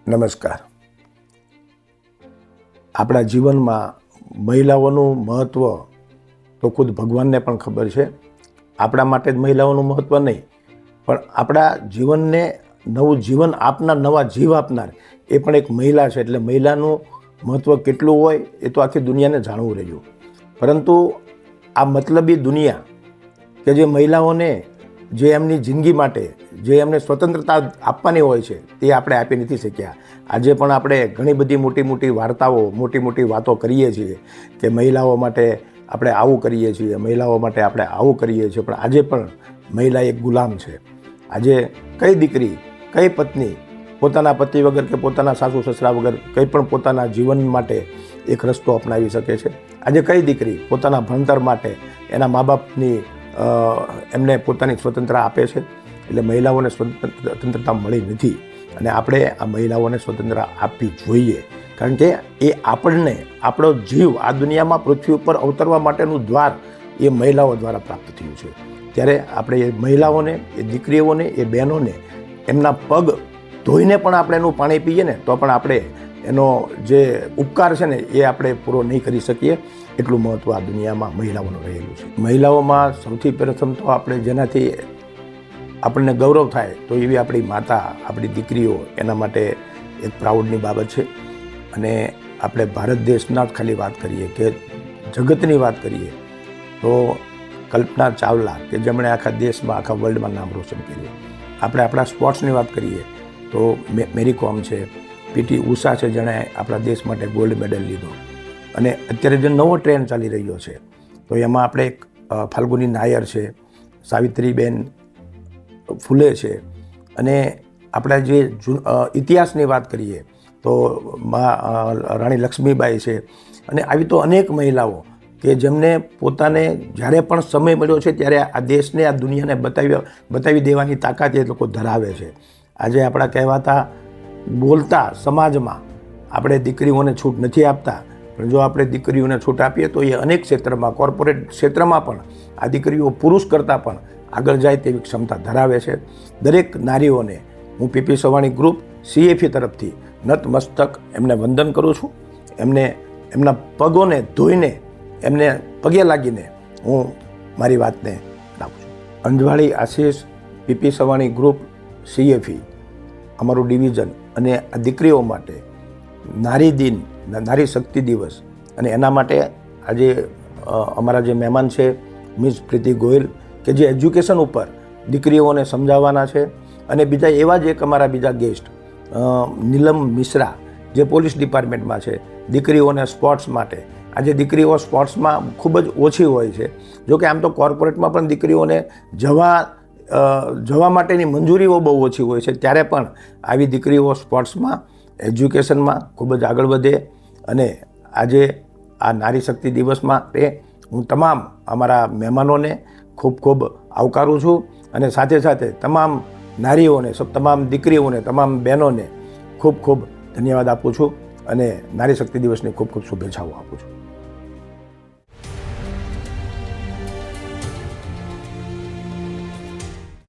નમસ્કાર. આપણા જીવનમાં મહિલાઓનું મહત્ત્વ તો ખુદ ભગવાનને પણ ખબર છે. આપણા માટે જ મહિલાઓનું મહત્ત્વ નહીં, પણ આપણા જીવનને નવું જીવન આપનાર, નવા જીવ આપનાર એ પણ એક મહિલા છે. એટલે મહિલાનું મહત્ત્વ કેટલું હોય એ તો આખી દુનિયાને જાણવું રહ્યું. પરંતુ આ મતલબી દુનિયા કે જે મહિલાઓને જે એમની જિંદગી માટે જે એમને સ્વતંત્રતા આપવાની હોય છે તે આપણે આપી નથી શક્યા. આજે પણ આપણે ઘણી બધી મોટી મોટી વાર્તાઓ, મોટી મોટી વાતો કરીએ છીએ કે મહિલાઓ માટે આપણે આવું કરીએ છીએ, મહિલાઓ માટે આપણે આવું કરીએ છીએ, પણ આજે પણ મહિલા એક ગુલામ છે. આજે કઈ દીકરી, કઈ પત્ની પોતાના પતિ વગર કે પોતાના સાસુ સસરા વગર કંઈ પણ પોતાના જીવન માટે એક રસ્તો અપનાવી શકે છે? આજે કઈ દીકરી પોતાના ભણતર માટે એના મા બાપની એમને પોતાની સ્વતંત્રતા આપે છે? એટલે મહિલાઓને સ્વતંત્રતા મળી નથી અને આપણે આ મહિલાઓને સ્વતંત્રતા આપવી જોઈએ. કારણ કે એ આપણને, આપણો જીવ આ દુનિયામાં પૃથ્વી ઉપર અવતરવા માટેનું દ્વાર એ મહિલાઓ દ્વારા પ્રાપ્ત થયું છે. ત્યારે આપણે એ મહિલાઓને, એ દીકરીઓને, એ બહેનોને એમના પગ ધોઈને પણ આપણે એનું પાણી પીએ ને તો પણ આપણે એનો જે ઉપકાર છે ને એ આપણે પૂરો નહીં કરી શકીએ. એટલું મહત્ત્વ આ દુનિયામાં મહિલાઓનું રહેલું છે. મહિલાઓમાં સૌથી પ્રથમ તો આપણે જેનાથી આપણને ગૌરવ થાય તો એવી આપણી માતા, આપણી દીકરીઓ, એના માટે એક પ્રાઉડની બાબત છે. અને આપણે ભારત દેશના જ ખાલી વાત કરીએ કે જગતની વાત કરીએ તો કલ્પના ચાવલા કે જેમણે આખા દેશમાં, આખા વર્લ્ડમાં નામ રોશન કર્યું. આપણે આપણા સ્પોર્ટ્સની વાત કરીએ તો મેરી કોમ છે, પીટી ઉષા છે જેણે આપણા દેશ માટે ગોલ્ડ મેડલ લીધો. અને અત્યારે જે નવો ટ્રેન્ડ ચાલી રહ્યો છે તો એમાં આપણે એક ફાલ્ગુની નાયર છે, સાવિત્રીબેન ફૂલે છે. અને આપણા જે ઇતિહાસની વાત કરીએ તો રાણી લક્ષ્મીબાઈ છે. અને આવી તો અનેક મહિલાઓ કે જેમને પોતાને જ્યારે પણ સમય મળ્યો છે ત્યારે આ દેશને, આ દુનિયાને બતાવી દેવાની તાકાત એ લોકો ધરાવે છે. આજે આપણા કહેવાતા બોલતા સમાજમાં આપણે દીકરીઓને છૂટ નથી આપતા, પણ જો આપણે દીકરીઓને છૂટ આપીએ તો એ અનેક ક્ષેત્રમાં, કોર્પોરેટ ક્ષેત્રમાં પણ આ દીકરીઓ પુરુષ કરતાં પણ આગળ જાય તેવી ક્ષમતા ધરાવે છે. દરેક નારીઓને હું પીપી સવાણી ગ્રુપ CFE તરફથી નતમસ્તક એમને વંદન કરું છું. એમના પગોને ધોઈને, એમને પગે લાગીને હું મારી વાતને રાખું છું. અંજવાળી આશીષ, પીપી સવાણી ગ્રુપ CFE અમારું ડિવિઝન અને આ દીકરીઓ માટે નારી દિન, નારી શક્તિ દિવસ, અને એના માટે આજે અમારા જે મહેમાન છે મિસ પ્રીતિ ગોયલ કે જે એજ્યુકેશન ઉપર દીકરીઓને સમજાવવાના છે. અને બીજા એવા જ એક અમારા બીજા ગેસ્ટ નીલમ મિશ્રા જે પોલીસ ડિપાર્ટમેન્ટમાં છે, દીકરીઓને સ્પોર્ટ્સ માટે. આજે દીકરીઓ સ્પોર્ટ્સમાં ખૂબ જ ઓછી હોય છે. જોકે આમ તો કોર્પોરેટમાં પણ દીકરીઓને જવા માટેની મંજૂરીઓ બહુ ઓછી હોય છે, ત્યારે પણ આવી દીકરીઓ સ્પોર્ટ્સમાં, એજ્યુકેશનમાં ખૂબ જ આગળ વધે. અને આજે આ નારી શક્તિ દિવસમાં હું તમામ અમારા મહેમાનોને ખૂબ ખૂબ આવકારું છું. અને સાથે સાથે તમામ નારીઓને, તમામ દીકરીઓને, તમામ બહેનોને ખૂબ ખૂબ ધન્યવાદ આપું છું અને નારી શક્તિ દિવસની ખૂબ ખૂબ શુભેચ્છાઓ આપું છું.